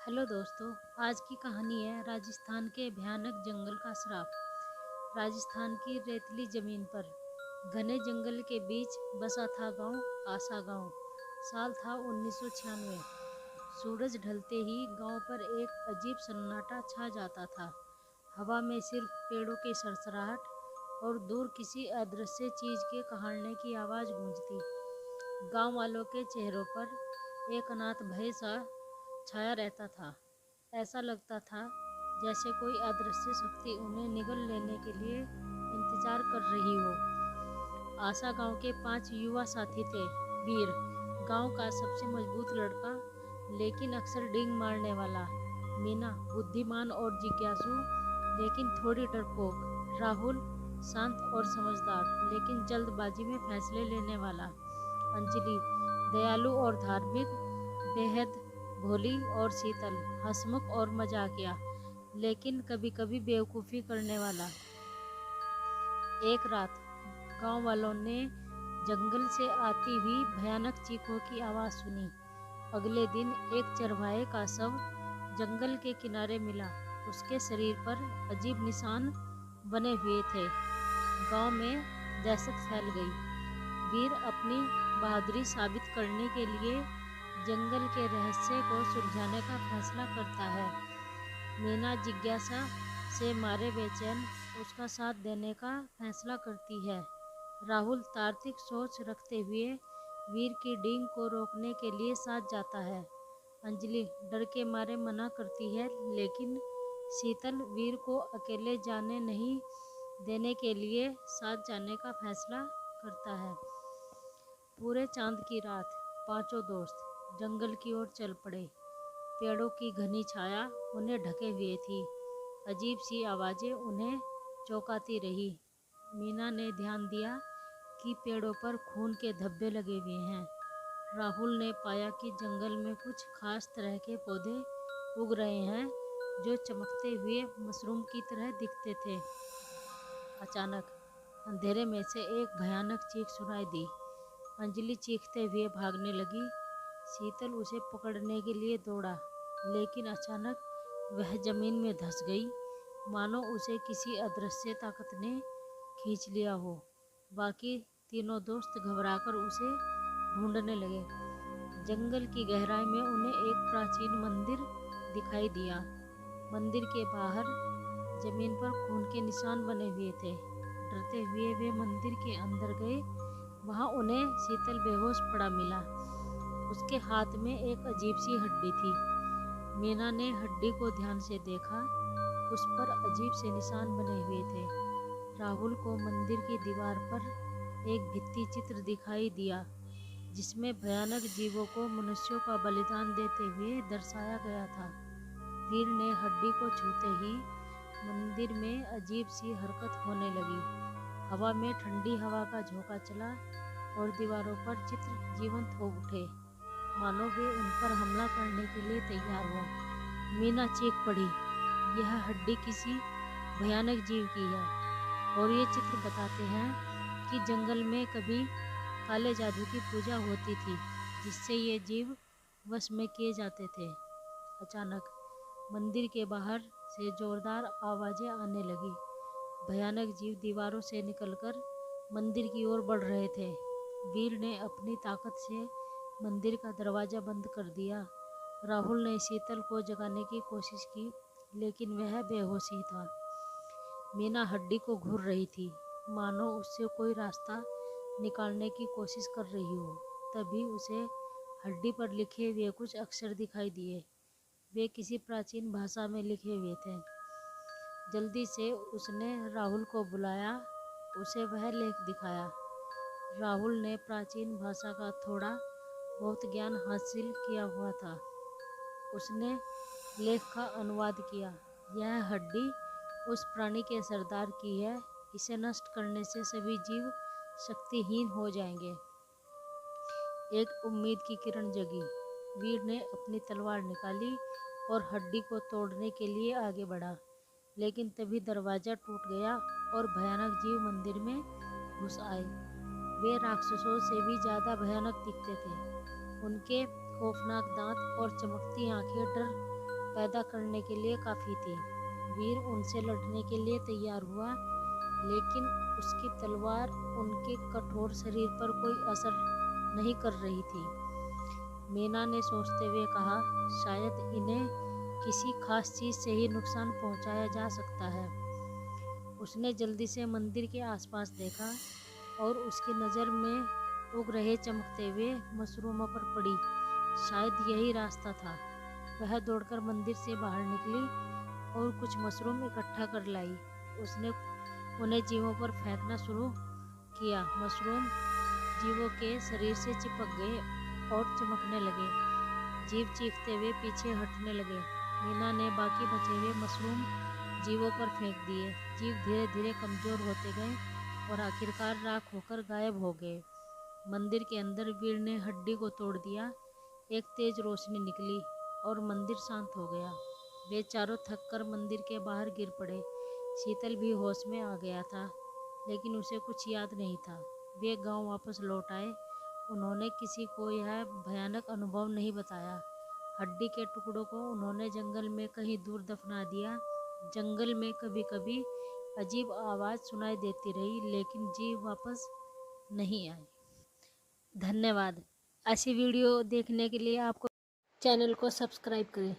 Hello दोस्तों। आज की कहानी है राजस्थान के भयानक जंगल का श्राप। राजस्थान की रेतली जमीन पर घने जंगल के बीच बसा था गांव आसा गांव। साल था 1996। सूरज ढलते ही गांव पर एक अजीब सन्नाटा छा जाता था। हवा में सिर्फ पेड़ों की सरसराहट और दूर किसी अदृश्य चीज के कहाड़ने की आवाज गूंजती। गांव वालों के चेहरों पर एक अनाथ भय सा छाया रहता था। ऐसा लगता था जैसे कोई अदृश्य शक्ति उन्हें निगल लेने के लिए इंतजार कर रही हो। आशा गांव के 5 युवा साथी थे। वीर, गांव का सबसे मजबूत लड़का, लेकिन अक्सर डींग मारने वाला। मीना, बुद्धिमान और जिज्ञासु लेकिन थोड़ी डरपोक। राहुल, शांत और समझदार लेकिन जल्दबाजी में फैसले लेने वाला। अंजलि, दयालु और धार्मिक, बेहद भोली। और शीतल, हंसमुख और मजाकिया लेकिन कभी कभी बेवकूफ़ी करने वाला। एक रात गांव वालों ने जंगल से आती हुई भयानक चीखों की आवाज़ सुनी। अगले दिन एक चरवाहे का शव जंगल के किनारे मिला। उसके शरीर पर अजीब निशान बने हुए थे। गांव में दहशत फैल गई। वीर अपनी बहादुरी साबित करने के लिए जंगल के रहस्य को सुलझाने का फैसला करता है। मीना जिज्ञासा से मारे बेचैन उसका साथ देने का फैसला करती है। राहुल तार्किक सोच रखते हुए वीर की डींग को रोकने के लिए साथ जाता है। अंजलि डर के मारे मना करती है, लेकिन शीतल वीर को अकेले जाने नहीं देने के लिए साथ जाने का फैसला करता है। पूरे चांद की रात पांचों दोस्त जंगल की ओर चल पड़े। पेड़ों की घनी छाया उन्हें ढके हुए थी। अजीब सी आवाज़ें उन्हें चौंकाती रही। मीना ने ध्यान दिया कि पेड़ों पर खून के धब्बे लगे हुए हैं। राहुल ने पाया कि जंगल में कुछ खास तरह के पौधे उग रहे हैं जो चमकते हुए मशरूम की तरह दिखते थे। अचानक अंधेरे में से एक भयानक चीख सुनाई दी। अंजलि चीखते हुए भागने लगी। शीतल उसे पकड़ने के लिए दौड़ा, लेकिन अचानक वह जमीन में धंस गई, मानो उसे किसी अदृश्य ताकत ने खींच लिया हो। बाकी तीनों दोस्त घबराकर उसे ढूंढने लगे। जंगल की गहराई में उन्हें एक प्राचीन मंदिर दिखाई दिया। मंदिर के बाहर जमीन पर खून के निशान बने हुए थे। डरते हुए वे मंदिर के अंदर गए। वहां उन्हें शीतल बेहोश पड़ा मिला। उसके हाथ में एक अजीब सी हड्डी थी। मीना ने हड्डी को ध्यान से देखा। उस पर अजीब से निशान बने हुए थे। राहुल को मंदिर की दीवार पर एक भित्ति चित्र दिखाई दिया, जिसमें भयानक जीवों को मनुष्यों का बलिदान देते हुए दर्शाया गया था। वीर ने हड्डी को छूते ही मंदिर में अजीब सी हरकत होने लगी। हवा में ठंडी हवा का झोंका चला और दीवारों पर चित्र जीवंत हो उठे, मानो वे उन पर हमला करने के लिए तैयार हों। मीना चीख पड़ी, यह हड्डी किसी भयानक जीव की है, और ये चित्र बताते हैं कि जंगल में कभी काले जादू की पूजा होती थी, जिससे ये जीव वश में किए जाते थे। अचानक मंदिर के बाहर से जोरदार आवाज़ें आने लगी। भयानक जीव दीवारों से निकलकर मंदिर की ओर बढ़ रहे थे। वीर ने अपनी ताकत से मंदिर का दरवाज़ा बंद कर दिया। राहुल ने शीतल को जगाने की कोशिश की, लेकिन वह बेहोश ही था। मीना हड्डी को घूर रही थी, मानो उससे कोई रास्ता निकालने की कोशिश कर रही हो। तभी उसे हड्डी पर लिखे हुए कुछ अक्षर दिखाई दिए। वे किसी प्राचीन भाषा में लिखे हुए थे। जल्दी से उसने राहुल को बुलाया। उसे वह लेख दिखाया। राहुल ने प्राचीन भाषा का थोड़ा बहुत ज्ञान हासिल किया हुआ था। उसने लेख का अनुवाद किया। यह हड्डी उस प्राणी के सरदार की है। इसे नष्ट करने से सभी जीव शक्तिहीन हो जाएंगे। एक उम्मीद की किरण जगी। वीर ने अपनी तलवार निकाली और हड्डी को तोड़ने के लिए आगे बढ़ा, लेकिन तभी दरवाज़ा टूट गया और भयानक जीव मंदिर में घुस आए। वे राक्षसों से भी ज़्यादा भयानक दिखते थे। उनके खौफनाक दांत और चमकती आंखें डर पैदा करने के लिए काफ़ी थी। वीर उनसे लड़ने के लिए तैयार हुआ, लेकिन उसकी तलवार उनके कठोर शरीर पर कोई असर नहीं कर रही थी। मीना ने सोचते हुए कहा, शायद इन्हें किसी खास चीज़ से ही नुकसान पहुंचाया जा सकता है। उसने जल्दी से मंदिर के आसपास देखा और उसकी नज़र में उग रहे चमकते हुए मशरूमों पर पड़ी। शायद यही रास्ता था। वह दौड़कर मंदिर से बाहर निकली और कुछ मशरूम इकट्ठा कर लाई। उसने उन्हें जीवों पर फेंकना शुरू किया। मशरूम जीवों के शरीर से चिपक गए और चमकने लगे। जीव चीखते हुए पीछे हटने लगे। मीना ने बाकी बचे हुए मशरूम जीवों पर फेंक दिए। जीव धीरे धीरे कमजोर होते गए और आखिरकार राख होकर गायब हो गए। मंदिर के अंदर वीर ने हड्डी को तोड़ दिया। एक तेज रोशनी निकली और मंदिर शांत हो गया। वे चारों थक कर मंदिर के बाहर गिर पड़े। शीतल भी होश में आ गया था, लेकिन उसे कुछ याद नहीं था। वे गांव वापस लौट आए। उन्होंने किसी को यह भयानक अनुभव नहीं बताया। हड्डी के टुकड़ों को उन्होंने जंगल में कहीं दूर दफना दिया। जंगल में कभी कभी अजीब आवाज़ सुनाई देती रही, लेकिन जीव वापस नहीं आए। धन्यवाद। ऐसी वीडियो देखने के लिए आपको चैनल को सब्सक्राइब करें।